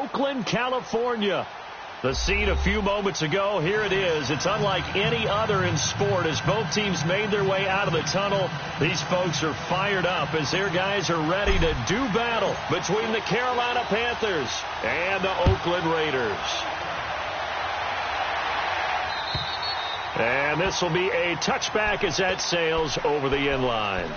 Oakland, California. The scene a few moments ago, here it is. It's unlike any other in sport as both teams made their way out of the tunnel. These folks are fired up as their guys are ready to do battle between the Carolina Panthers and the Oakland Raiders. And this will be a touchback as that sails over the end line.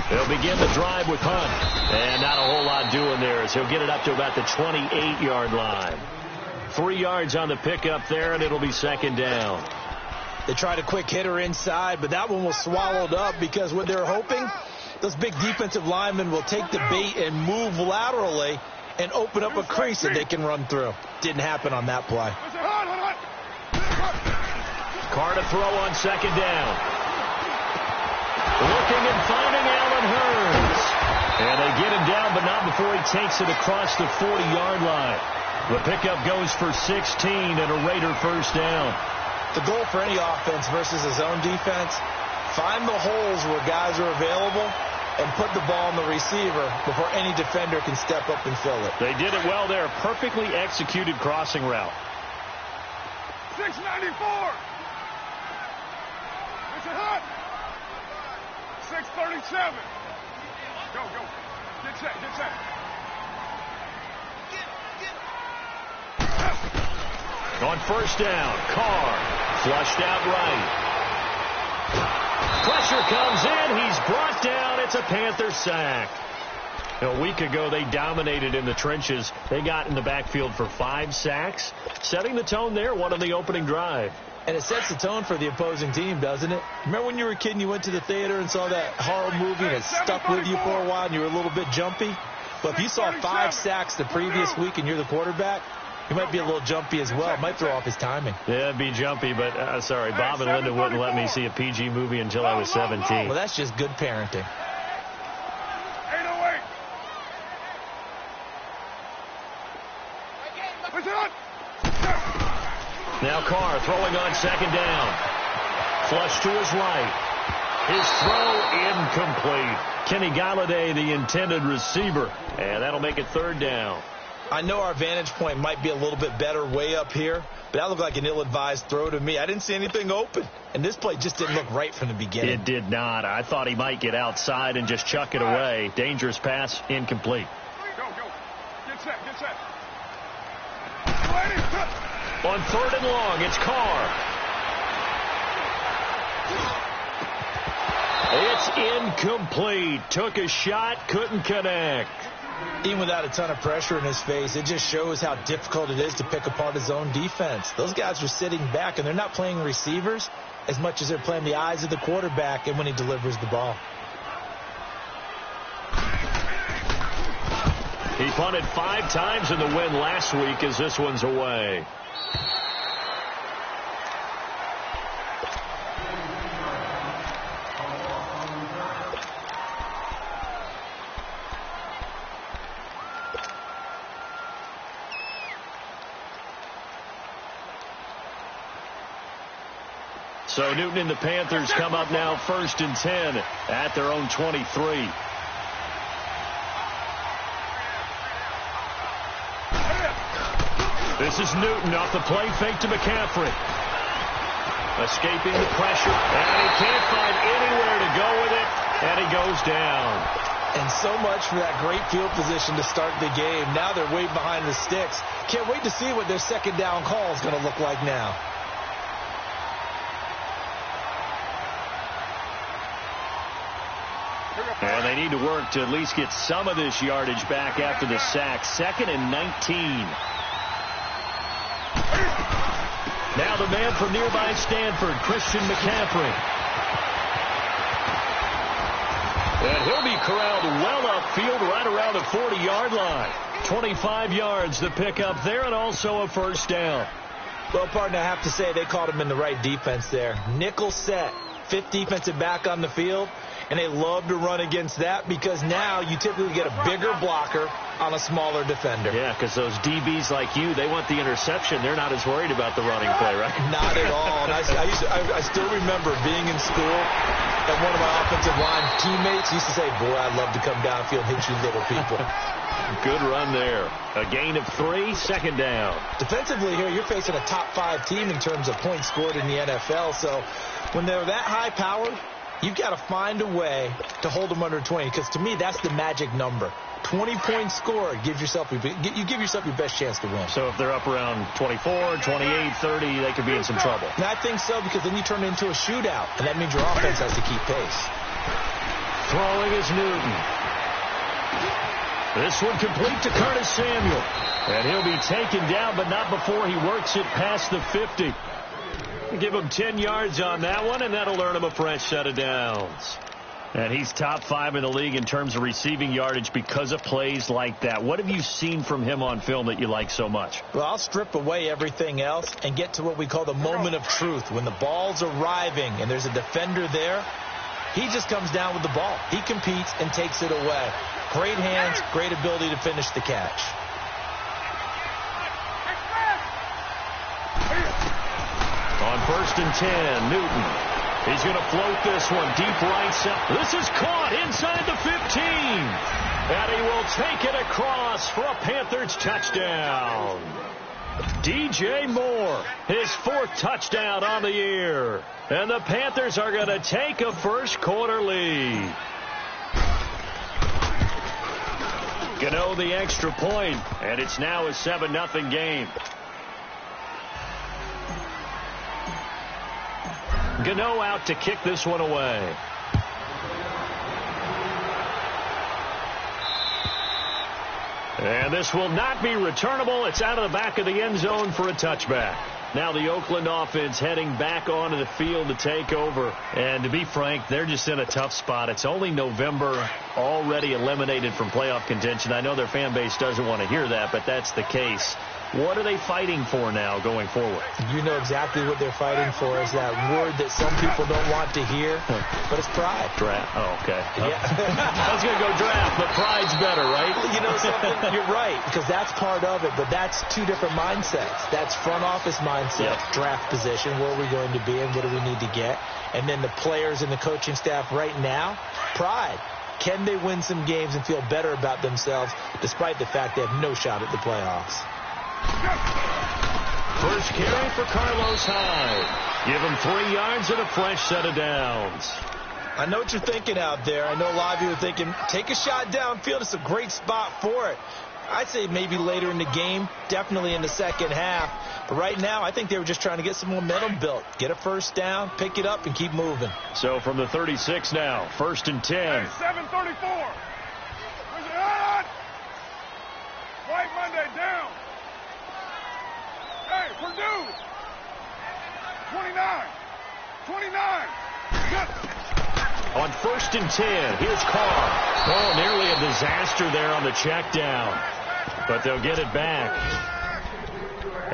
They'll begin the drive with Hunt. And not a whole lot doing there as he'll get it up to about the 28-yard line. 3 yards on the pickup there, and it'll be second down. They tried a quick hitter inside, but that one was swallowed up because what they're hoping, those big defensive linemen will take the bait and move laterally and open up a crease that they can run through. Didn't happen on that play. Carr to throw on second down. Looking and finding Allen Hurns. And they get him down, but not before he takes it across the 40-yard line. The pickup goes for 16 and a Raider first down. The goal for any offense versus a zone defense, find the holes where guys are available and put the ball on the receiver before any defender can step up and fill it. They did it well there. Perfectly executed crossing route. 694. It's a hut. 637. Go. Get set. On first down, Carr flushed out right. Pressure comes in. He's brought down. It's a Panther sack. A week ago, they dominated in the trenches. They got in the backfield for 5 sacks, setting the tone there, one on the opening drive. And it sets the tone for the opposing team, doesn't it? Remember when you were a kid and you went to the theater and saw that horror movie and it stuck with you for a while and you were a little bit jumpy? Well, if you saw 5 sacks the previous week and you're the quarterback, you might be a little jumpy as well. It might throw off his timing. Yeah, it'd be jumpy, but sorry, Bob and Linda wouldn't let me see a PG movie until I was 17. Well, that's just good parenting. 808. Now Carr throwing on second down. Flush to his right. His throw incomplete. Kenny Galladay, the intended receiver. And that'll make it third down. I know our vantage point might be a little bit better way up here, but that looked like an ill-advised throw to me. I didn't see anything open. And this play just didn't look right from the beginning. It did not. I thought he might get outside and just chuck it away. Dangerous pass, incomplete. Go. Get set. On third and long, it's Carr. It's incomplete. Took a shot, couldn't connect. Even without a ton of pressure in his face, it just shows how difficult it is to pick apart his own defense. Those guys are sitting back, and they're not playing receivers as much as they're playing the eyes of the quarterback and when he delivers the ball. He punted 5 times in the win last week as this one's away. So Newton and the Panthers come up now 1st and 10 at their own 23. This is Newton off the play fake to McCaffrey. Escaping the pressure, and he can't find anywhere to go with it, and he goes down. And so much for that great field position to start the game. Now they're way behind the sticks. Can't wait to see what their second down call is going to look like now. And they need to work to at least get some of this yardage back after the sack. 2nd and 19. Now the man from nearby Stanford, Christian McCaffrey. And he'll be corralled well upfield right around the 40-yard line. 25 yards to pick up there, and also a first down. Well, partner, I have to say they caught him in the right defense there. Nickel set, 5th defensive back on the field, and they love to run against that because now you typically get a bigger blocker on a smaller defender. Yeah, because those DBs like you, they want the interception. They're not as worried about the running play, right? Not at all. And I still remember being in school, and one of my offensive line teammates used to say, boy, I'd love to come downfield and hit you little people. Good run there. A gain of 3, 2nd down. Defensively here, you're facing a top 5 team in terms of points scored in the NFL. So when they're that high powered, you've got to find a way to hold them under 20, because to me, that's the magic number. 20 points scored gives yourself you give yourself your best chance to win. So if they're up around 24, 28, 30, they could be in some trouble. And I think so, because then you turn it into a shootout, and that means your offense has to keep pace. Throwing is Newton. This one complete to Curtis Samuel. And he'll be taken down, but not before he works it past the 50. Give him 10 yards on that one, and that'll earn him a fresh set of downs. And he's top 5 in the league in terms of receiving yardage because of plays like that. What have you seen from him on film that you like so much? Well, I'll strip away everything else and get to what we call the moment of truth. When the ball's arriving and there's a defender there, he just comes down with the ball. He competes and takes it away. Great hands, great ability to finish the catch. On 1st and 10, Newton. He's going to float this one deep right side. This is caught inside the 15. And he will take it across for a Panthers touchdown. DJ Moore, his 4th touchdown on the year. And the Panthers are going to take a first quarter lead. Gano the extra point, and it's now a 7-0 game. Gano out to kick this one away. And this will not be returnable. It's out of the back of the end zone for a touchback. Now the Oakland offense heading back onto the field to take over. And to be frank, they're just in a tough spot. It's only November, already eliminated from playoff contention. I know their fan base doesn't want to hear that, but that's the case. What are they fighting for now going forward? You know exactly what they're fighting for is that word that some people don't want to hear, but it's pride. Draft. Oh, okay. Yeah. I was going to go draft, but pride's better, right? You know something? You're right, because that's part of it, but that's 2 different mindsets. That's front office mindset, draft position, where are we going to be and what do we need to get? And then the players and the coaching staff right now, pride. Can they win some games and feel better about themselves despite the fact they have no shot at the playoffs? First carry for Carlos Hyde. Give him 3 yards and a fresh set of downs. I know what you're thinking out there. I know a lot of you are thinking, take a shot downfield. It's a great spot for it. I'd say maybe later in the game, definitely in the second half. But right now, I think they were just trying to get some momentum built. Get a first down, pick it up, and keep moving. So from the 36 now, 1st and 10. Hey, 7:34. Where's it at? White Monday down. Hey, Purdue. 29. 29. Good. On 1st and 10, here's Carr. Oh, nearly a disaster there on the check down. But they'll get it back.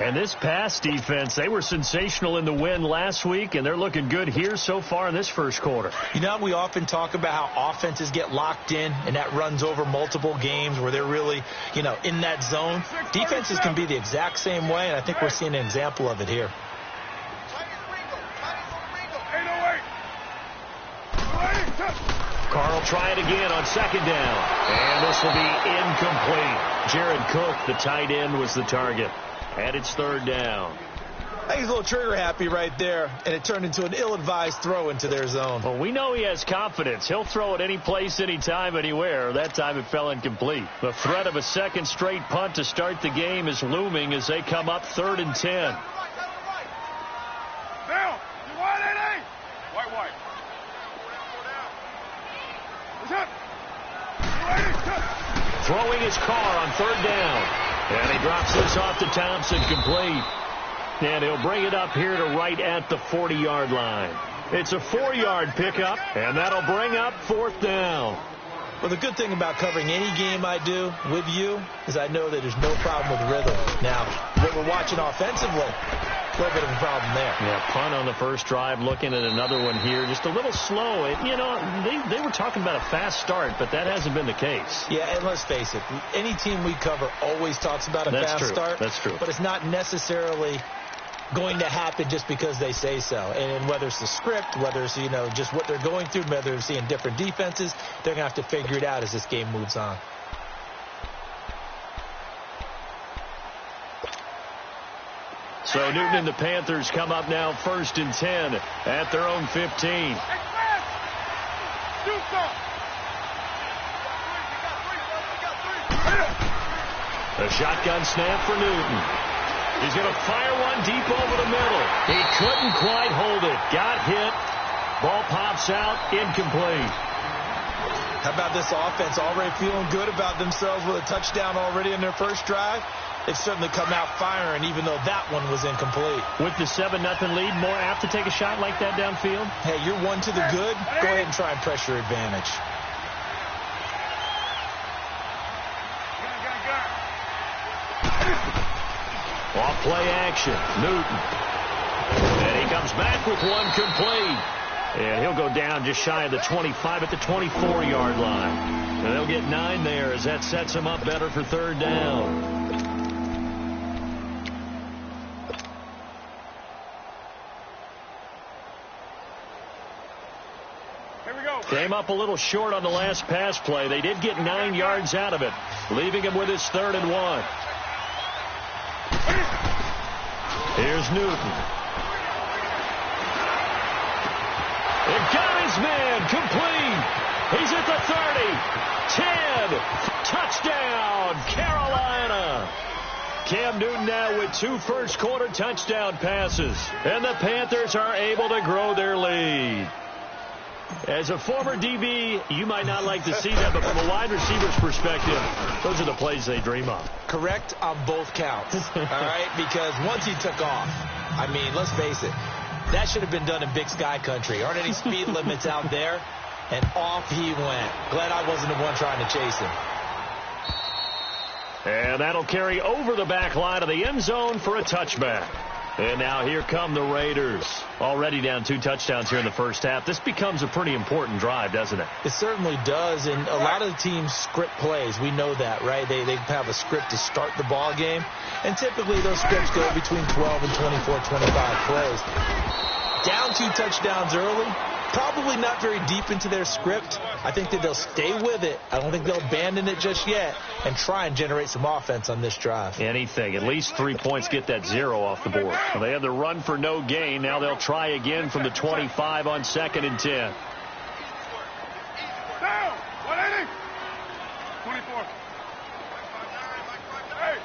And this pass defense, they were sensational in the win last week, and they're looking good here so far in this first quarter. You know, we often talk about how offenses get locked in, and that runs over multiple games where they're really, you know, in that zone. Defenses can be the exact same way, and I think we're seeing an example of it here. They'll try it again on second down. And this will be incomplete. Jared Cook, the tight end, was the target. And it's third down. I think he's a little trigger happy right there, and it turned into an ill-advised throw into their zone. Well, we know he has confidence. He'll throw it any place, anytime, anywhere. That time it fell incomplete. The threat of a second straight punt to start the game is looming as they come up 3rd and 10. Down. You wide, Eddie? White. What's up? Throwing his car on 3rd down. And he drops this off to Thompson, complete. And he'll bring it up here to right at the 40-yard line. It's a 4-yard pickup, and that'll bring up 4th down. Well, the good thing about covering any game I do with you is I know that there's no problem with rhythm. Now, what we're watching offensively, a little bit of a problem there. Yeah, punt on the first drive, looking at another one here. Just a little slow. They were talking about a fast start, but that hasn't been the case. Yeah, and let's face it, any team we cover always talks about a fast start. That's true. But it's not necessarily going to happen just because they say so. And whether it's the script, whether it's, just what they're going through, whether they're seeing different defenses, they're going to have to figure it out as this game moves on. So Newton and the Panthers come up now 1st and 10 at their own 15. A shotgun snap for Newton. He's going to fire one deep over the middle. He couldn't quite hold it. Got hit. Ball pops out. Incomplete. How about this offense already feeling good about themselves with a touchdown already in their first drive? They've certainly come out firing, even though that one was incomplete. With the 7-0 lead, more apt to take a shot like that downfield? Hey, you're one to the good. Go ahead and try and press your advantage. Off play action. Newton. And he comes back with one complete. And he'll go down just shy of the 25 at the 24-yard line. And they'll get 9 there as that sets him up better for 3rd down. Here we go. Came up a little short on the last pass play. They did get 9 yards out of it, leaving him with his 3rd and 1. Here's Newton. It got his man complete. He's at the 30. 10. Touchdown, Carolina. Cam Newton now with 2 first-quarter touchdown passes. And the Panthers are able to grow their lead. As a former DB, you might not like to see that, but from a wide receiver's perspective, those are the plays they dream of. Correct on both counts, all right? Because once he took off, I mean, let's face it, that should have been done in Big Sky country. Aren't any speed limits out there? And off he went. Glad I wasn't the one trying to chase him. And that'll carry over the back line of the end zone for a touchback. And now here come the Raiders. Already down 2 touchdowns here in the first half. This becomes a pretty important drive, doesn't it? It certainly does. And a lot of the teams script plays. We know that, right? They have a script to start the ball game. And typically those scripts go between 12 and 24, 25 plays. Down 2 touchdowns early. Probably not very deep into their script. I think that they'll stay with it. I don't think they'll abandon it just yet and try and generate some offense on this drive. Anything. At least 3 points, get that 0 off the board. Well, they had the run for no gain. Now they'll try again from the 25 on 2nd and 10. Down. 180. 24. Hey.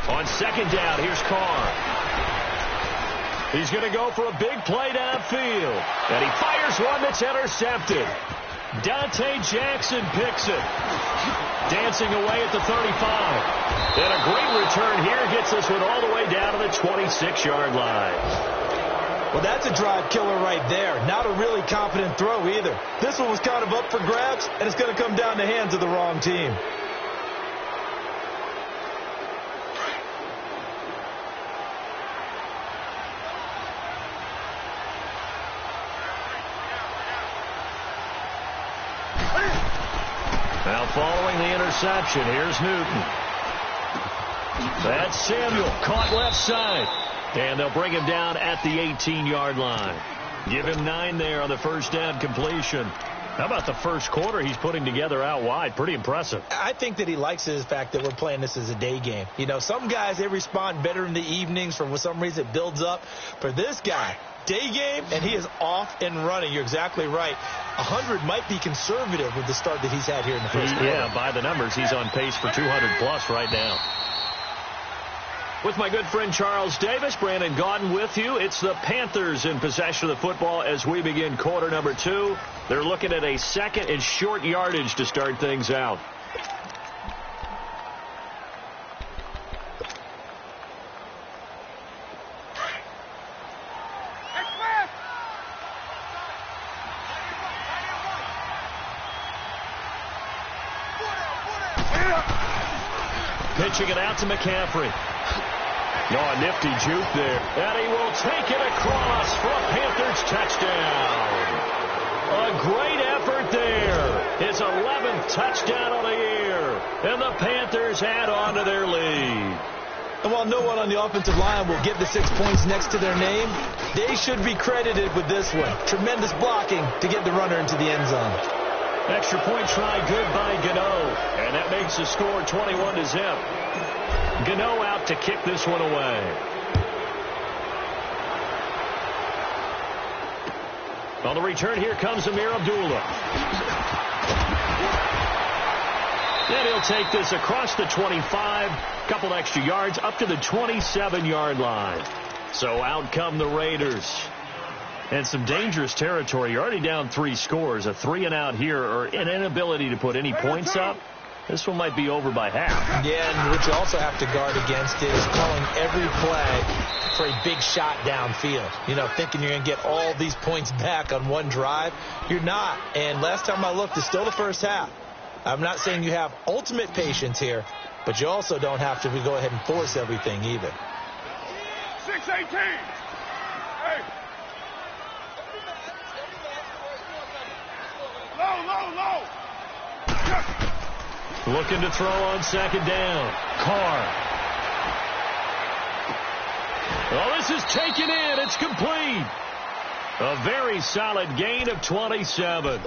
On 2nd down, here's Carr. He's going to go for a big play downfield. And he fires one that's intercepted. Dante Jackson picks it. Dancing away at the 35. And a great return here gets this one all the way down to the 26-yard line. Well, that's a drive killer right there. Not a really confident throw either. This one was kind of up for grabs, and it's going to come down the hands of the wrong team. Now following the interception, here's Newton. That's Samuel, caught left side. And they'll bring him down at the 18-yard line. Give him 9 there on the first down completion. How about the first quarter he's putting together out wide? Pretty impressive. I think that he likes the fact that we're playing this as a day game. You know, some guys, they respond better in the evenings. For some reason, it builds up. For this guy, day game, and he is off and running. You're exactly right. 100 might be conservative with the start that he's had here in the first quarter. Yeah, by the numbers, he's on pace for 200-plus right now. With my good friend Charles Davis, Brandon Gaudin with you. It's the Panthers in possession of the football as we begin quarter number 2. They're looking at a second and short yardage to start things out. Pitching it out to McCaffrey. Oh, a nifty juke there. And he will take it across for a Panthers touchdown. A great effort there. His 11th touchdown of the year. And the Panthers add on to their lead. And while no one on the offensive line will get the 6 points next to their name, they should be credited with this one. Tremendous blocking to get the runner into the end zone. Extra point try good by Gano. And that makes the score 21-0. Gano out to kick this one away. On the return, here comes Amir Abdullah. And he'll take this across the 25. Couple extra yards up to the 27-yard line. So out come the Raiders. And some dangerous territory. You're already down 3 scores. A 3-and-out here, or an inability to put any points up. This one might be over by half. Yeah, and what you also have to guard against is calling every play for a big shot downfield. You know, thinking you're going to get all these points back on one drive. You're not. And last time I looked, it's still the first half. I'm not saying you have ultimate patience here, but you also don't have to go ahead and force everything either. 6-18. Hey. Low. Looking to throw on second down. Carr. Oh, this is taken in. It's complete. A very solid gain of 27.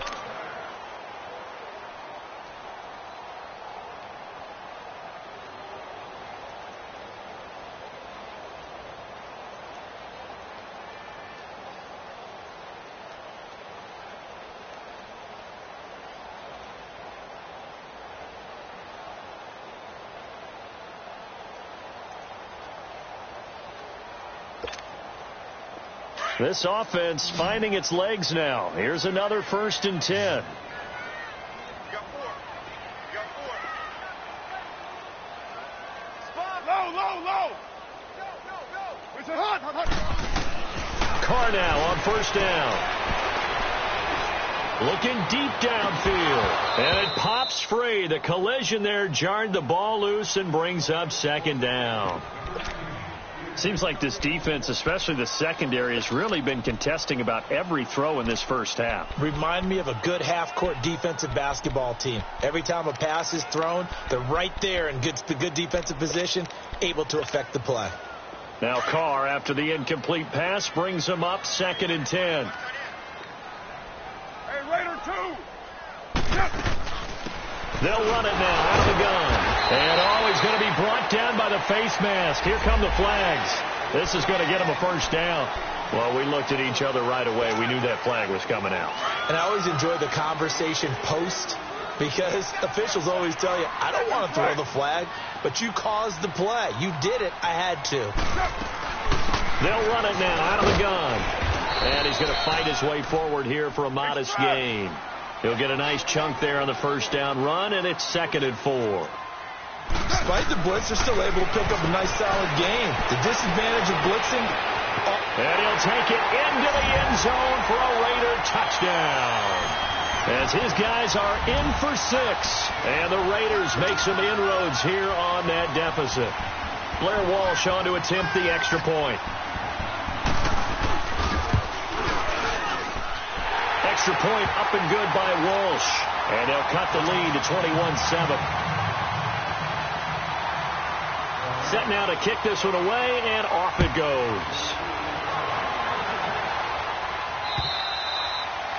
This offense finding its legs now. Here's another 1st and 10. You got 4. Spot. Low. Go. It's a hot. Carr now on 1st down. Looking deep downfield. And it pops free. The collision there jarred the ball loose and brings up 2nd down. Seems like this defense, especially the secondary, has really been contesting about every throw in this first half. Remind me of a good half-court defensive basketball team. Every time a pass is thrown, they're right there in good defensive position, able to affect the play. Now Carr, after the incomplete pass, brings them up 2nd and 10. Hey, Raider 2. They'll run it now out of the gun. And he's going to be brought down by the face mask. Here come the flags. This is going to get him a 1st down. Well, we looked at each other right away. We knew that flag was coming out. And I always enjoy the conversation post, because officials always tell you, I don't want to throw the flag, but you caused the play. You did it. I had to. They'll run it now out of the gun. And he's going to fight his way forward here for a modest gain. He'll get a nice chunk there on the 1st down run, and it's 2nd and 4. Despite the blitz, they're still able to pick up a nice solid gain. The disadvantage of blitzing. And he'll take it into the end zone for a Raider touchdown. As his guys are in for 6. And the Raiders make some inroads here on that deficit. Blair Walsh on to attempt the extra point. Extra point up and good by Walsh. And they'll cut the lead to 21-7. Set now to kick this one away, and off it goes.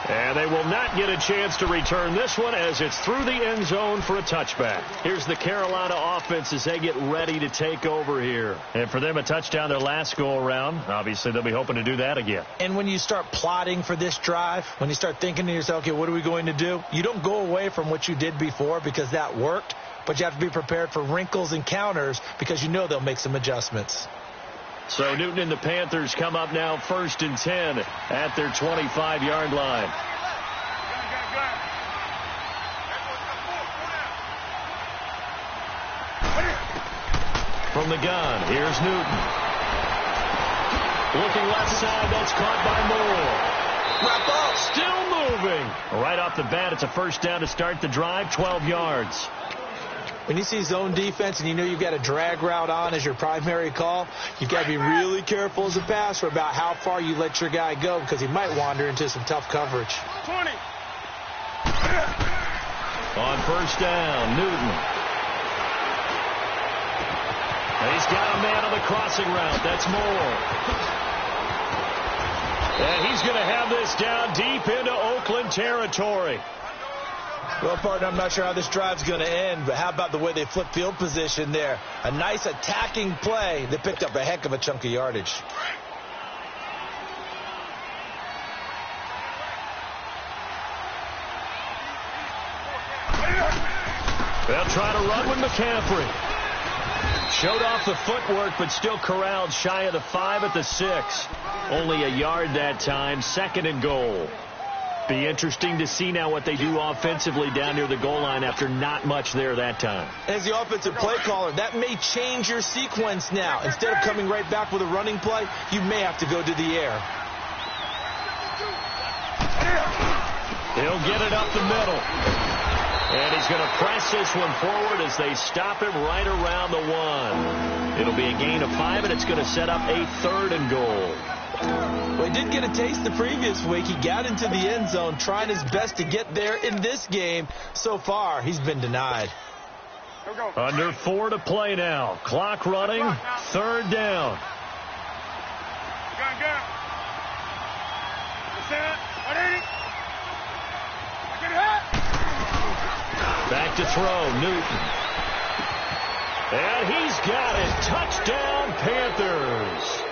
And they will not get a chance to return this one as it's through the end zone for a touchback. Here's the Carolina offense as they get ready to take over here. And for them, a touchdown their last go-around. Obviously, they'll be hoping to do that again. And when you start plotting for this drive, when you start thinking to yourself, okay, what are we going to do? You don't go away from what you did before because that worked, but you have to be prepared for wrinkles and counters because you know they'll make some adjustments. So Newton and the Panthers come up now 1st and 10 at their 25-yard line. From the gun, here's Newton. Looking left side, that's caught by Moore. Wrap up. Still moving. Right off the bat, it's a first down to start the drive, 12 yards. When you see zone defense and you know you've got a drag route on as your primary call, you've got to be really careful as a passer about how far you let your guy go because he might wander into some tough coverage. 20. On first down, Newton. He's got a man on the crossing route. That's Moore. And he's going to have this down deep into Oakland territory. Well, partner, I'm not sure how this drive's going to end, but how about the way they flip field position there? A nice attacking play that picked up a heck of a chunk of yardage. They'll try to run with McCaffrey. Showed off the footwork, but still corralled shy of the 5 at the 6. Only a yard that time, 2nd and goal. Be interesting to see now what they do offensively down near the goal line after not much there that time. As the offensive play caller, that may change your sequence now. Instead of coming right back with a running play, you may have to go to the air. He'll get it up the middle. And he's going to press this one forward as they stop him right around the 1. It'll be a gain of 5, and it's going to set up a 3rd and goal. Well, he did get a taste the previous week. He got into the end zone trying his best to get there in this game. So far, he's been denied. Under 4 to play now. Clock running. 3rd down. Gun. Back to throw, Newton. And he's got it. Touchdown, Panthers.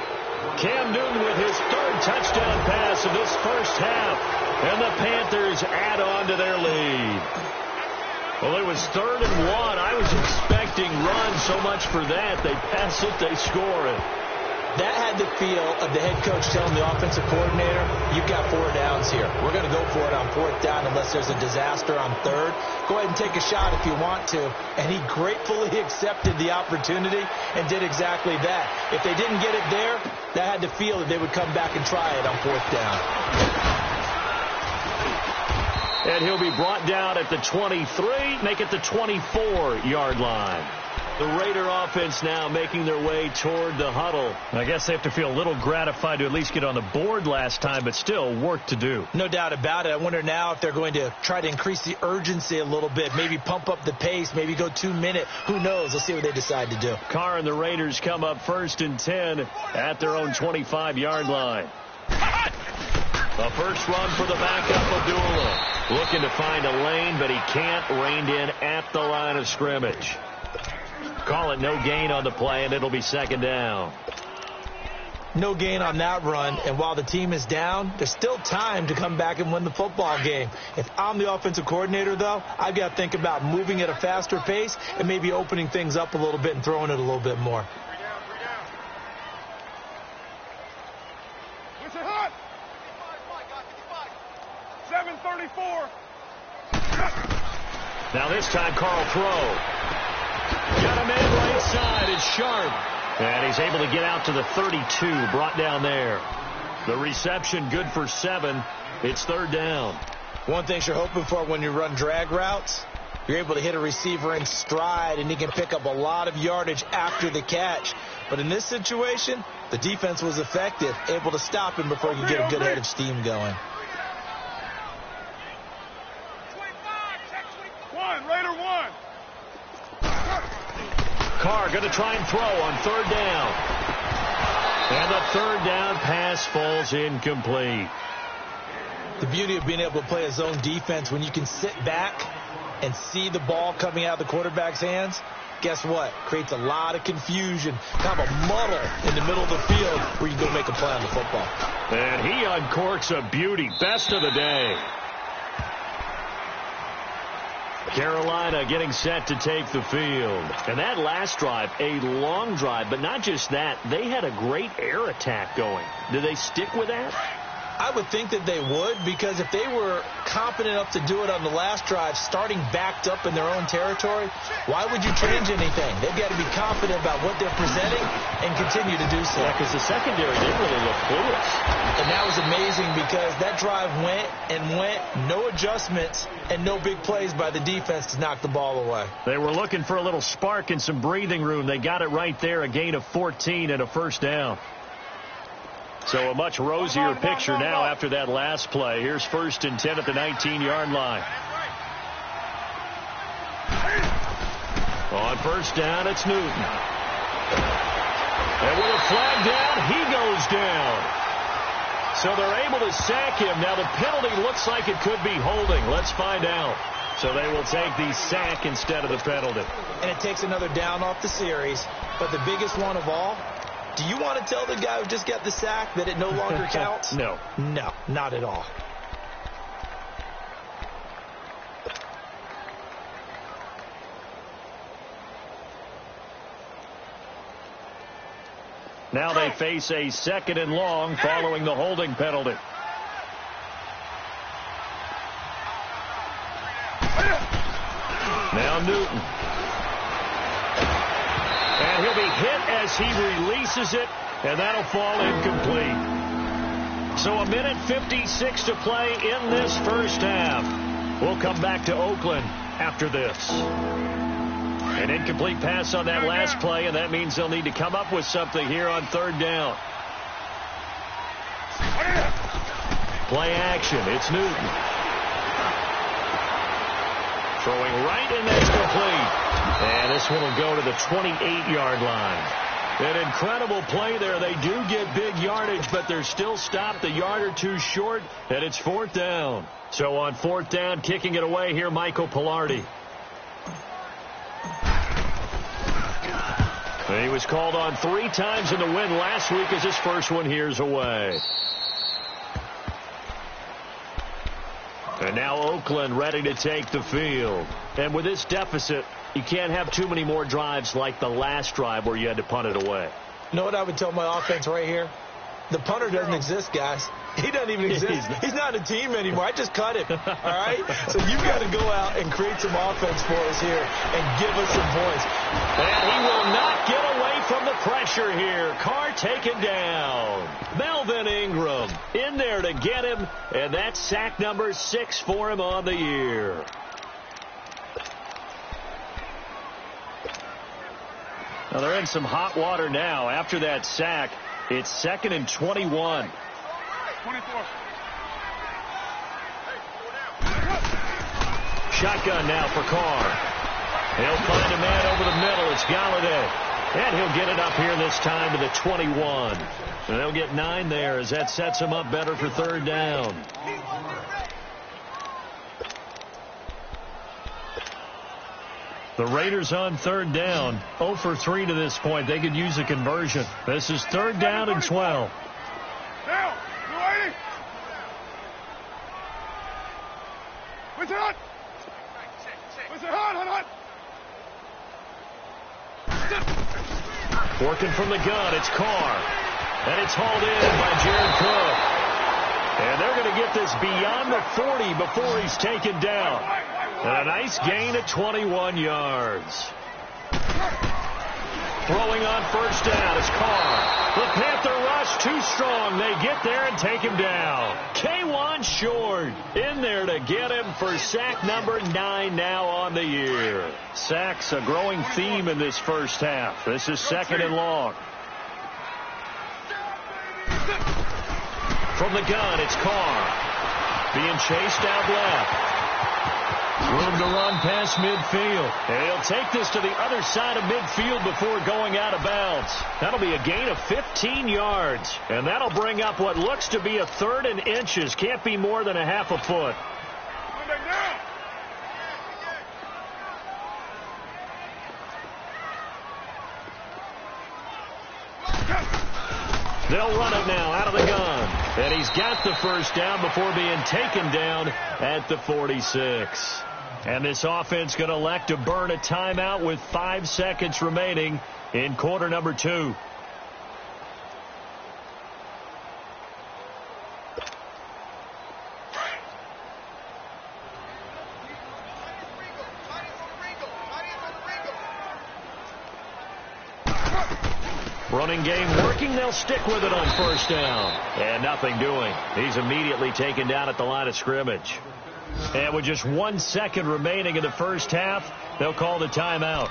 Cam Newton with his 3rd touchdown pass of this first half. And the Panthers add on to their lead. Well, it was 3rd and 1. I was expecting run so much for that. They pass it, they score it. That had the feel of the head coach telling the offensive coordinator, you've got 4 downs here. We're going to go for it on 4th down unless there's a disaster on 3rd. Go ahead and take a shot if you want to. And he gratefully accepted the opportunity and did exactly that. If they didn't get it there, that had the feel that they would come back and try it on 4th down. And he'll be brought down at the 23, make it the 24-yard line. The Raider offense now making their way toward the huddle. I guess they have to feel a little gratified to at least get on the board last time, but still work to do. No doubt about it. I wonder now if they're going to try to increase the urgency a little bit, maybe pump up the pace, maybe go 2-minute. Who knows? Let's see what they decide to do. Carr and the Raiders come up 1st and 10 at their own 25-yard line. The first run for the backup, Abdullah. Looking to find a lane, but he can't. Reined in at the line of scrimmage. Call it no gain on the play, and it'll be 2nd down. No gain on that run, and while the team is down, there's still time to come back and win the football game. If I'm the offensive coordinator, though, I've got to think about moving at a faster pace and maybe opening things up a little bit and throwing it a little bit more. 7:34. Now this time, Carl throw. Got a man right side. It's Sharp. And he's able to get out to the 32. Brought down there. The reception good for 7. It's 3rd down. One thing you're hoping for when you run drag routes, you're able to hit a receiver in stride, and he can pick up a lot of yardage after the catch. But in this situation, the defense was effective, able to stop him before he could get a good head of steam going. Raider 1. Carr going to try and throw on 3rd down. And the 3rd down pass falls incomplete. The beauty of being able to play a zone defense when you can sit back and see the ball coming out of the quarterback's hands, guess what? Creates a lot of confusion, kind of a muddle in the middle of the field where you go make a play on the football. And he uncorks a beauty. Best of the day. Carolina getting set to take the field. And that last drive, a long drive, but not just that. They had a great air attack going. Did they stick with that? I would think that they would, because if they were confident enough to do it on the last drive, starting backed up in their own territory, why would you change anything? They've got to be confident about what they're presenting and continue to do so. Yeah, because the secondary didn't really look clueless. And that was amazing because that drive went and went, no adjustments, and no big plays by the defense to knock the ball away. They were looking for a little spark and some breathing room. They got it right there, a gain of 14 and a first down. So a much rosier picture now after that last play. Here's 1st and 10 at the 19-yard line. On first down, it's Newton. And with a flag down, he goes down. So they're able to sack him. Now the penalty looks like it could be holding. Let's find out. So they will take the sack instead of the penalty. And it takes another down off the series. But the biggest one of all, do you want to tell the guy who just got the sack that it no longer counts? No. No, not at all. Now they face a 2nd and long following the holding penalty. Now Newton. And he'll be hit as he releases it, and that'll fall incomplete. So 1:56 to play in this first half. We'll come back to Oakland after this. An incomplete pass on that last play, and that means they'll need to come up with something here on 3rd down. Play action. It's Newton. Throwing right, and that's complete. And this one will go to the 28-yard line. An incredible play there. They do get big yardage, but they're still stopped a yard or two short, and it's 4th down. So on 4th down, kicking it away here, Michael Pilardi. And he was called on 3 times in the win last week as his first one here's away. And now Oakland ready to take the field. And with this deficit, you can't have too many more drives like the last drive where you had to punt it away. You know what I would tell my offense right here? The punter doesn't exist, guys. He doesn't even exist. He's not a team anymore. I just cut him. All right? So you've got to go out and create some offense for us here and give us some points. And he will not get away from the pressure here. Carr taken down. Melvin Ingram in there to get him. And that's sack number 6 for him on the year. Now they're in some hot water now. After that sack, it's 2nd and 21. 24. Shotgun now for Carr. He'll find a man over the middle. It's Galladay. And he'll get it up here this time to the 21. And they'll get 9 there as that sets him up better for 3rd down. The Raiders on 3rd down. 0 for 3 to this point. They could use a conversion. This is 3rd down and 12. Down. You ready? Where's it hot? Where's it hot? Working from the gun. It's Carr. And it's hauled in by Jared Cook. And they're going to get this beyond the 40 before he's taken down. And a nice gain of 21 yards. Throwing on 1st down is Carr. The Panther rush too strong. They get there and take him down. K1 Short in there to get him for sack number 9 now on the year. Sacks a growing theme in this first half. This is 2nd and long. From the gun, it's Carr. Being chased out left. Room to run past midfield. And he'll take this to the other side of midfield before going out of bounds. That'll be a gain of 15 yards. And that'll bring up what looks to be a 3rd and inches. Can't be more than a half a foot. They'll run it now out of the gun. And he's got the first down before being taken down at the 46. And this offense going to elect to burn a timeout with 5 seconds remaining in quarter number 2. Running game working. They'll stick with it on first down. And nothing doing. He's immediately taken down at the line of scrimmage. And with just 1 second remaining in the first half, they'll call the timeout.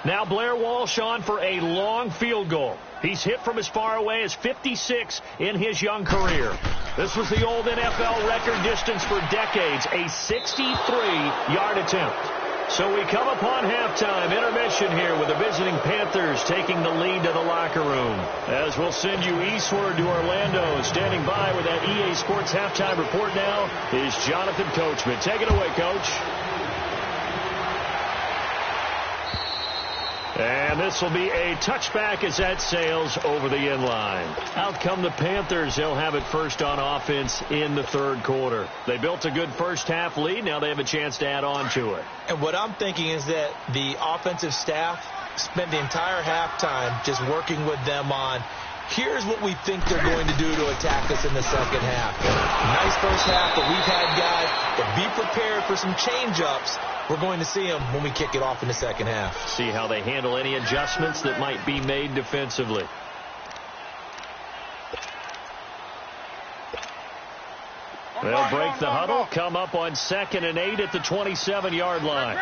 Now Blair Walsh on for a long field goal. He's hit from as far away as 56 in his young career. This was the old NFL record distance for decades, a 63-yard attempt. So we come upon halftime intermission here with the visiting Panthers taking the lead to the locker room. As we'll send you eastward to Orlando. Standing by with that EA Sports halftime report now is Jonathan Coachman. Take it away, Coach. And this will be a touchback as that sails over the end line. Out come the Panthers. They'll have it first on offense in the 3rd quarter. They built a good first half lead. Now they have a chance to add on to it. And what I'm thinking is that the offensive staff spent the entire halftime just working with them on, here's what we think they're going to do to attack us in the second half. Nice first half, but we've had guys that be prepared for some change-ups. We're going to see them when we kick it off in the second half. See how they handle any adjustments that might be made defensively. They'll break the huddle, come up on 2nd and 8 at the 27-yard line.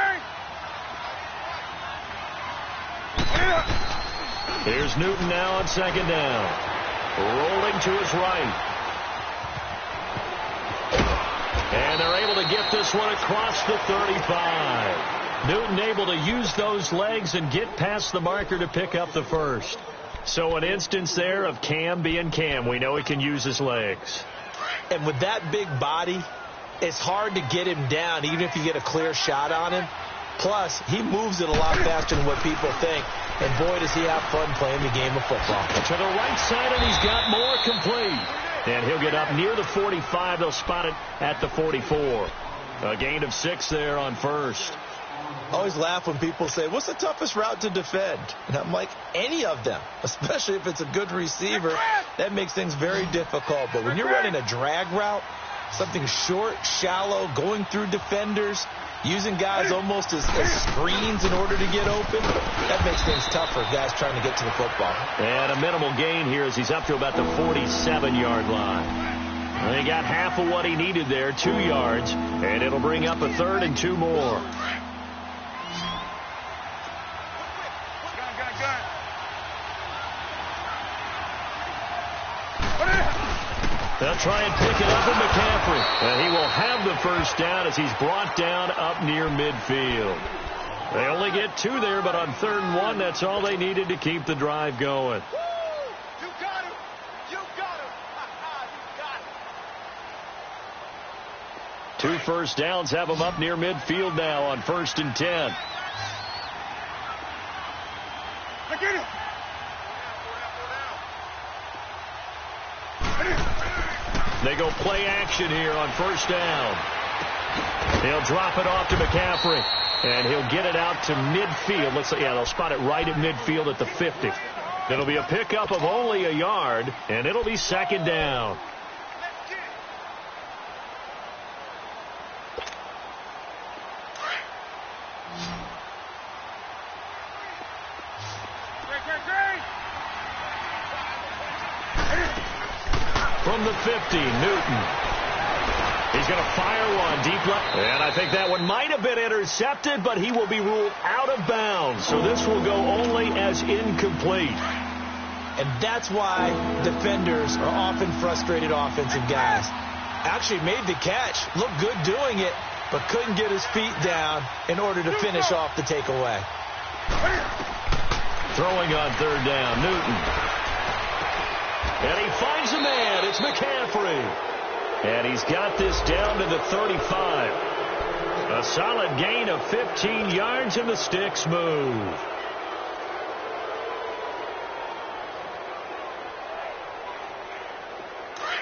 Here's Newton now on 2nd down. Rolling to his right. And they're able to get this one across the 35. Newton able to use those legs and get past the marker to pick up the first. So an instance there of Cam being Cam. We know he can use his legs. And with that big body, it's hard to get him down, even if you get a clear shot on him. Plus, he moves it a lot faster than what people think. And boy, does he have fun playing the game of football. To the right side, and he's got more complete. And he'll get up near the 45. They'll spot it at the 44. A gain of 6 there on first. I always laugh when people say, what's the toughest route to defend? And I'm like, any of them, especially if it's a good receiver. That makes things very difficult. But when you're running a drag route, something short, shallow, going through defenders, using guys almost as screens in order to get open, that makes things tough for guys trying to get to the football. And a minimal gain here as he's up to about the 47-yard line. He got half of what he needed there, 2 yards, and it'll bring up a 3rd and 2 more. They'll try and pick it up with McCaffrey. And he will have the first down as he's brought down up near midfield. They only get 2 there, but on 3rd and 1, that's all they needed to keep the drive going. You got him. You got him. You got him. 2 first downs have them up near midfield now on 1st and 10. I get it. They go play action here on 1st down. He'll drop it off to McCaffrey. And he'll get it out to midfield. Looks like, yeah, they'll spot it right at midfield at the 50. It'll be a pickup of only a yard, and it'll be 2nd down. From the 50, Newton. He's going to fire one deep left. And I think that one might have been intercepted, but he will be ruled out of bounds. So this will go only as incomplete. And that's why defenders are often frustrated offensive guys. Actually made the catch. Looked good doing it, but couldn't get his feet down in order to finish off the takeaway. Throwing on third down, Newton. And he finds a man. It's McCaffrey. And he's got this down to the 35. A solid gain of 15 yards, and the sticks move.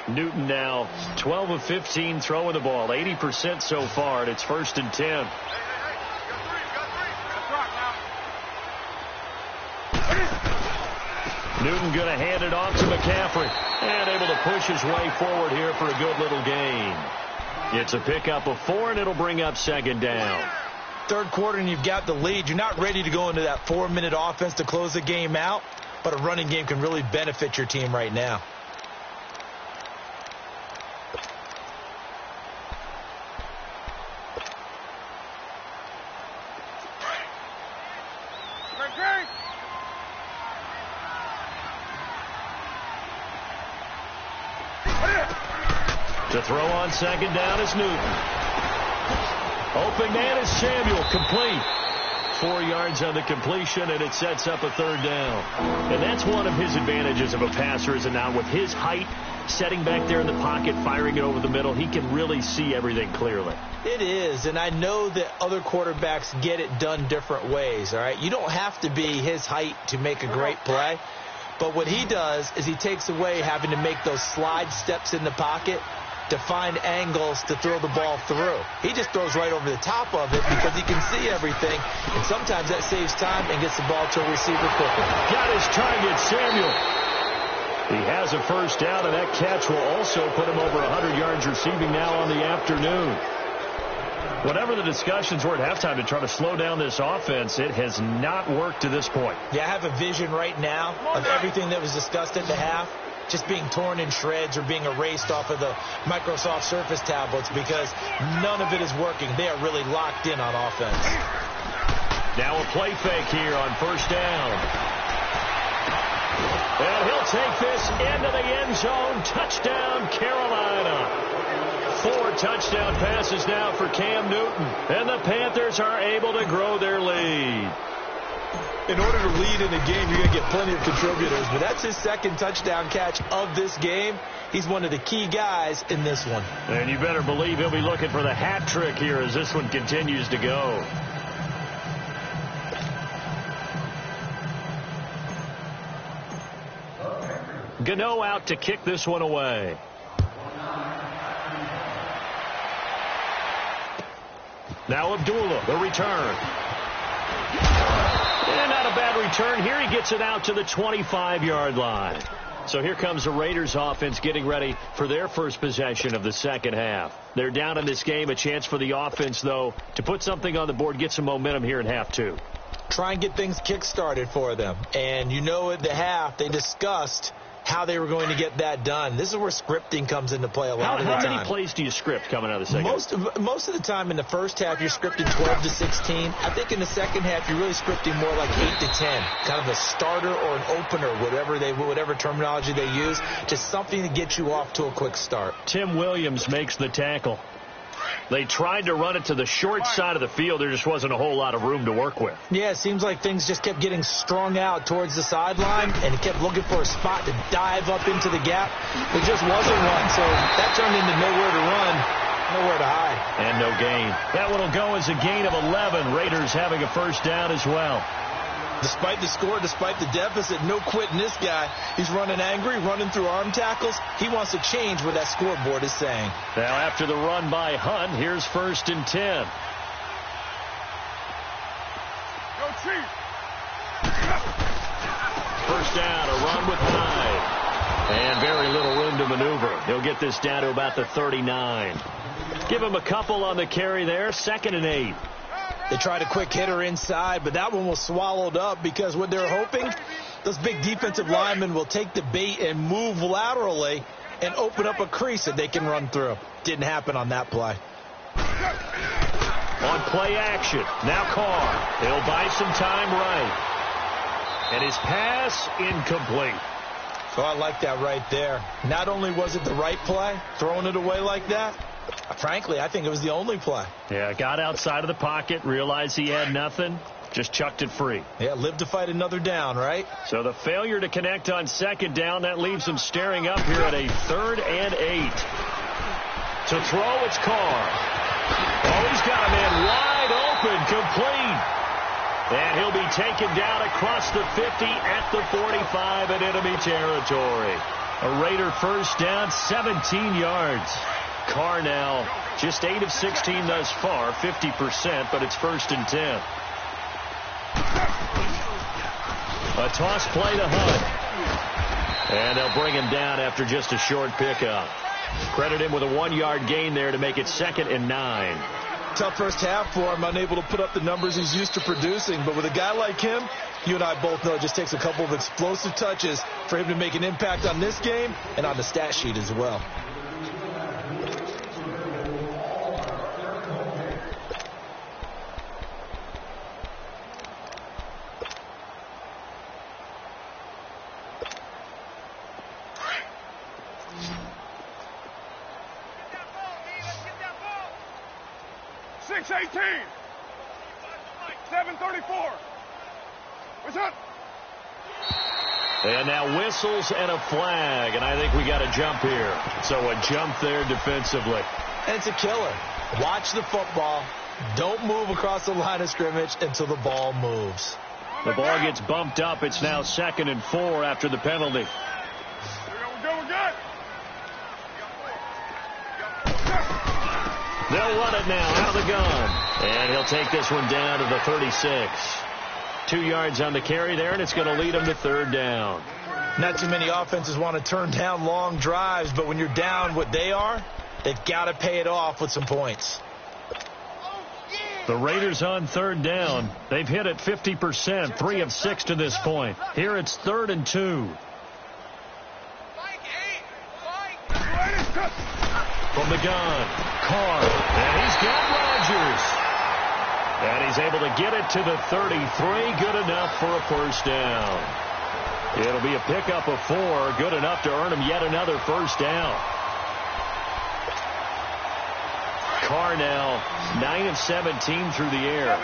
Newton now 12 of 15 throwing the ball, 80% so far, and it's 1st and 10. Newton going to hand it off to McCaffrey, and able to push his way forward here for a good little gain. It's a pickup of 4, and it'll bring up 2nd down. Third quarter, and you've got the lead. You're not ready to go into that 4-minute offense to close the game out, but a running game can really benefit your team right now. To throw on 2nd down is Newton. Open man is Samuel, complete. 4 yards on the completion, and it sets up a 3rd down. And that's one of his advantages of a passer, is now with his height, setting back there in the pocket, firing it over the middle, he can really see everything clearly. It is, and I know that other quarterbacks get it done different ways, all right? You don't have to be his height to make a great play, but what he does is he takes away having to make those slide steps in the pocket to find angles to throw the ball through. He just throws right over the top of it because he can see everything, and sometimes that saves time and gets the ball to a receiver quicker. Got his target, Samuel. He has a 1st down, and that catch will also put him over 100 yards receiving now on the afternoon. Whatever the discussions were at halftime to try to slow down this offense, it has not worked to this point. Yeah, I have a vision right now of everything that was discussed at the half just being torn in shreds or being erased off of the Microsoft Surface tablets because none of it is working. They are really locked in on offense. Now a play fake here on 1st down. And he'll take this into the end zone. Touchdown, Carolina. 4 touchdown passes now for Cam Newton. And the Panthers are able to grow their lead. In order to lead in a game, you're going to get plenty of contributors, but that's his 2nd touchdown catch of this game. He's one of the key guys in this one. And you better believe he'll be looking for the hat trick here as this one continues to go. Gano out to kick this one away. Now Abdullah, the return. And not a bad return here. He gets it out to the 25-yard line. So here comes the Raiders offense getting ready for their first possession of the 2nd half. They're down in this game. A chance for the offense, though, to put something on the board, get some momentum here in half 2. Try and get things kick-started for them. And you know at the half they discussed how they were going to get that done. This is where scripting comes into play a lot of the time. How many plays do you script coming out of the second? Most of the time in the first half, you're scripting 12 to 16. I think in the second half, you're really scripting more like 8 to 10. Kind of a starter or an opener, whatever terminology they use. Just something to get you off to a quick start. Tim Williams makes the tackle. They tried to run it to the short side of the field. There just wasn't a whole lot of room to work with. Yeah, it seems like things just kept getting strung out towards the sideline, and he kept looking for a spot to dive up into the gap. There just wasn't one, so that turned into nowhere to run, nowhere to hide. And no gain. That one will go as a gain of 11. Raiders having a 1st down as well. Despite the score, despite the deficit, no quitting this guy. He's running angry, running through arm tackles. He wants to change what that scoreboard is saying. Now after the run by Hunt, here's 1st and 10. Go Chief. 1st down, a run with Hyde. And very little room to maneuver. He'll get this down to about the 39. Give him a couple on the carry there. 2nd and 8. They tried a quick hitter inside, but that one was swallowed up because what they're hoping, those big defensive linemen will take the bait and move laterally and open up a crease that they can run through. Didn't happen on that play. On play action, now Carr. He'll buy some time right. And his pass incomplete. Oh, I like that right there. Not only was it the right play, throwing it away like that, frankly, I think it was the only play. Yeah, got outside of the pocket, realized he had nothing, just chucked it free. Yeah, live to fight another down, right? So the failure to connect on second down, that leaves him staring up here at a 3rd and 8. To throw, it's Carr. Oh, he's got a man wide open, complete. And he'll be taken down across the 50 at the 45 in enemy territory. A Raider first down, 17 yards. Carr now just 8 of 16 thus far, 50%, but it's 1st and 10. A toss play to Hunt. And they'll bring him down after just a short pickup. Credit him with a 1-yard gain there to make it 2nd and 9. Tough first half for him, unable to put up the numbers he's used to producing. But with a guy like him, you and I both know it just takes a couple of explosive touches for him to make an impact on this game and on the stat sheet as well. And now whistles and a flag, and I think we got a jump here. So a jump there defensively. And it's a killer. Watch the football. Don't move across the line of scrimmage until the ball moves. The ball gets bumped up. It's now 2nd and 4 after the penalty. They'll run it now out of the gun. And he'll take this one down to the 36. 2 yards on the carry there, and it's going to lead him to 3rd down. Not too many offenses want to turn down long drives, but when you're down what they are, they've got to pay it off with some points. The Raiders on 3rd down. They've hit it 50%, 3 of 6 to this point. Here it's 3rd and 2. From the gun, Carr, and he's got Rodgers. And he's able to get it to the 33. Good enough for a first down. It'll be a pickup of 4. Good enough to earn him yet another first down. Carr now 9 of 17 through the air.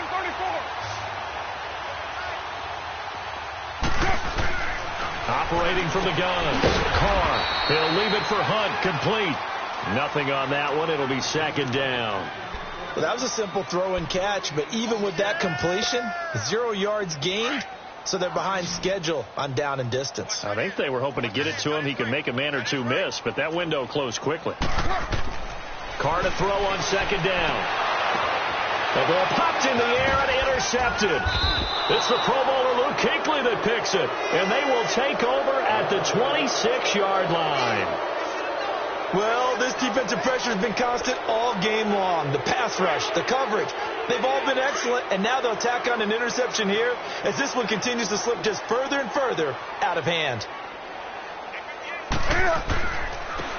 Operating from the gun. Carr. He'll leave it for Hunt. Complete. Nothing on that one. It'll be 2nd down. Well, that was a simple throw and catch, but even with that completion, 0 yards gained, so they're behind schedule on down and distance. I think they were hoping to get it to him. He could make a man or two miss, but that window closed quickly. Carr to throw on 2nd down. The ball popped in the air and intercepted. It's the Pro Bowler Luke Kuechly that picks it, and they will take over at the 26-yard line. Well, this defensive pressure has been constant all game long. The pass rush, the coverage, they've all been excellent, and now they'll tack on an interception here as this one continues to slip just further and further out of hand.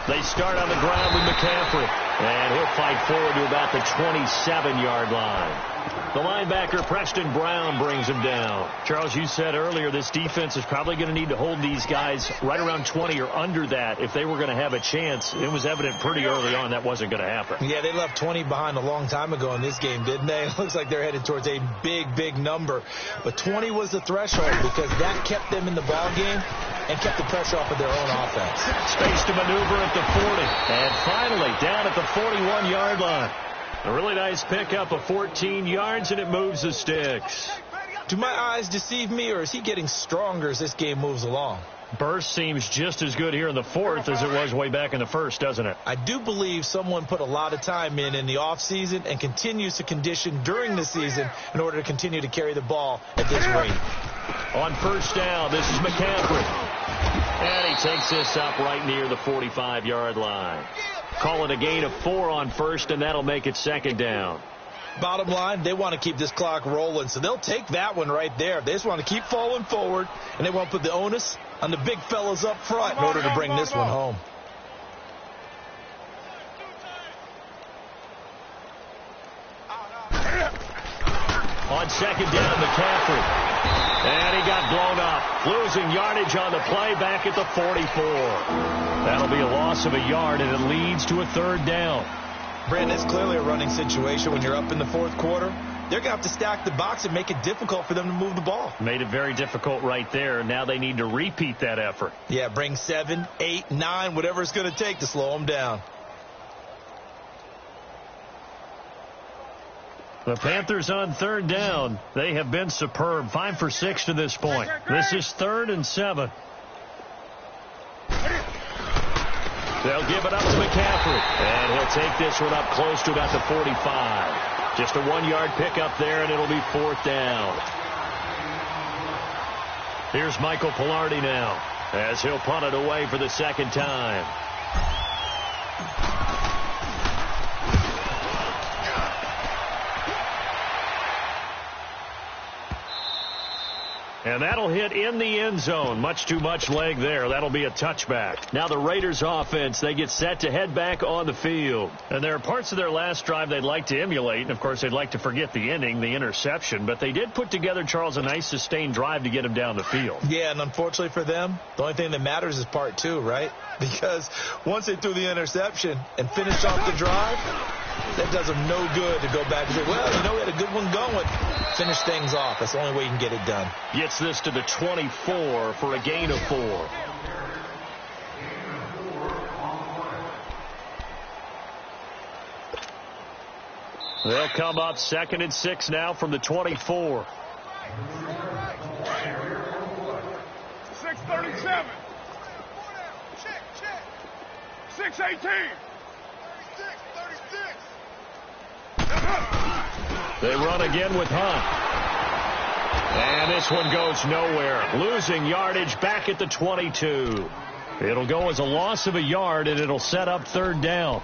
They start on the ground with McCaffrey, and he'll fight forward to about the 27-yard line. The linebacker, Preston Brown, brings him down. Charles, you said earlier this defense is probably going to need to hold these guys right around 20 or under that if they were going to have a chance. It was evident pretty early on that wasn't going to happen. Yeah, they left 20 behind a long time ago in this game, didn't they? It looks like they're headed towards a big, big number. But 20 was the threshold because that kept them in the ball game and kept the pressure off of their own offense. Space to maneuver at the 40. And finally, down at the 41-yard line. A really nice pickup of 14 yards, and it moves the sticks. Do my eyes deceive me, or is he getting stronger as this game moves along? Burst seems just as good here in the 4th as it was way back in the 1st, doesn't it? I do believe someone put a lot of time in the offseason and continues to condition during the season in order to continue to carry the ball at this rate. On 1st down, this is McCaffrey. And he takes this up right near the 45-yard line. Call it a gain of 4 on 1st, and that'll make it 2nd down. Bottom line, they want to keep this clock rolling, so they'll take that one right there. They just want to keep falling forward, and they want to put the onus on the big fellas up front in order to bring this one home. On 2nd down, McCaffrey. And he got blown up. Losing yardage on the play back at the 44. That'll be a loss of a yard, and it leads to a third down. Brandon, it's clearly a running situation when you're up in the fourth quarter. They're going to have to stack the box and make it difficult for them to move the ball. Made it very difficult right there. Now they need to repeat that effort. Yeah, bring 7, 8, 9, whatever it's going to take to slow them down. The Panthers on third down. They have been superb. 5 for 6 to this point. This is 3rd and 7. They'll give it up to McCaffrey. And he'll take this one up close to about the 45. Just a 1-yard pickup there, and it'll be 4th down. Here's Michael Pilardi now as he'll punt it away for the second time. And that'll hit in the end zone. Much too much leg there. That'll be a touchback. Now the Raiders offense, they get set to head back on the field. And there are parts of their last drive they'd like to emulate. And, of course, they'd like to forget the ending, the interception. But they did put together, Charles, a nice sustained drive to get him down the field. Yeah, and unfortunately for them, the only thing that matters is part 2, right? Because once they threw the interception and finished off the drive, that does them no good to go back and say, well, we had a good one going. Finish things off. That's the only way you can get it done. Gets this to the 24 for a gain of 4. They'll come up 2nd and 6 now from the 24. 6:37. 6:18. They run again with Hunt. And this one goes nowhere. Losing yardage back at the 22. It'll go as a loss of a yard, and it'll set up 3rd down.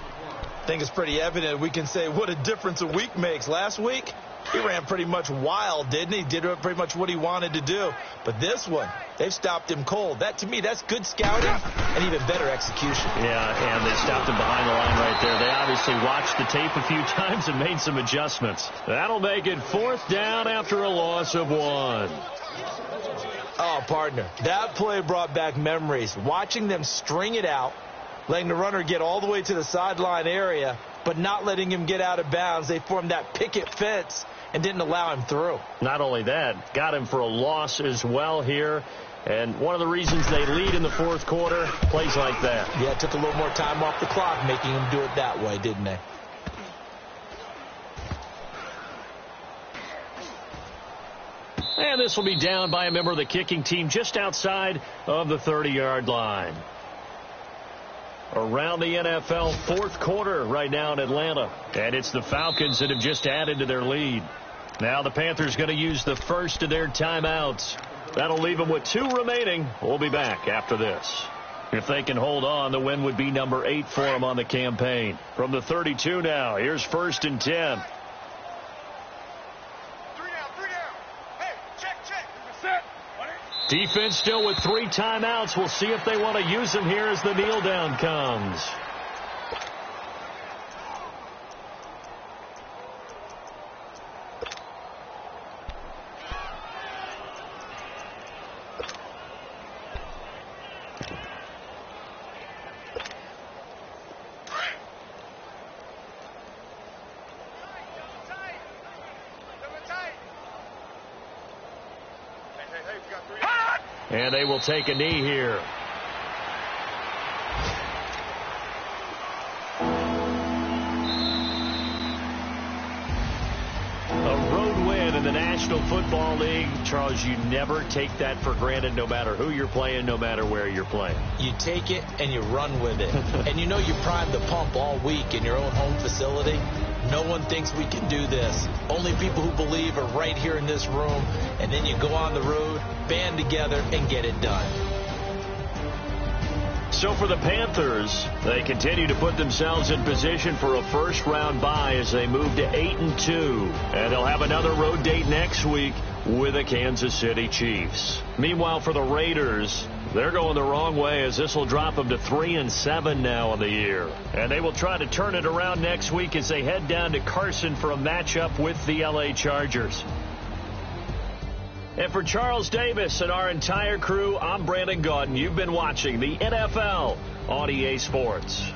I think it's pretty evident we can say what a difference a week makes. Last week, he ran pretty much wild, didn't he? Did pretty much what he wanted to do. But this one, they've stopped him cold. That, to me, that's good scouting and even better execution. Yeah, and they stopped him behind the line right there. They obviously watched the tape a few times and made some adjustments. That'll make it 4th down after a loss of 1. Oh, partner, that play brought back memories. Watching them string it out, letting the runner get all the way to the sideline area, but not letting him get out of bounds. They formed that picket fence and didn't allow him through. Not only that, got him for a loss as well here. And one of the reasons they lead in the fourth quarter, plays like that. Yeah, it took a little more time off the clock, making him do it that way, didn't they? And this will be down by a member of the kicking team just outside of the 30-yard line. Around the NFL, fourth quarter right now in Atlanta. And it's the Falcons that have just added to their lead. Now the Panthers going to use the first of their timeouts. That'll leave them with 2 remaining. We'll be back after this. If they can hold on, the win would be number 8 for them on the campaign. From the 32 now, here's 1st and 10. Defense still with 3 timeouts. We'll see if they want to use them here as the kneel down comes. And they will take a knee here. A road win in the National Football League. Charles, you never take that for granted no matter who you're playing, no matter where you're playing. You take it and you run with it. And you know you primed the pump all week in your own home facility. No one thinks we can do this. Only people who believe are right here in this room. And then you go on the road, band together, and get it done. So for the Panthers, they continue to put themselves in position for a first-round bye as they move to 8-2. And they'll have another road date next week with the Kansas City Chiefs. Meanwhile, for the Raiders, they're going the wrong way as this will drop them to 3-7 now on the year. And they will try to turn it around next week as they head down to Carson for a matchup with the LA Chargers. And for Charles Davis and our entire crew, I'm Brandon Gaudin. You've been watching the NFL on EA Sports.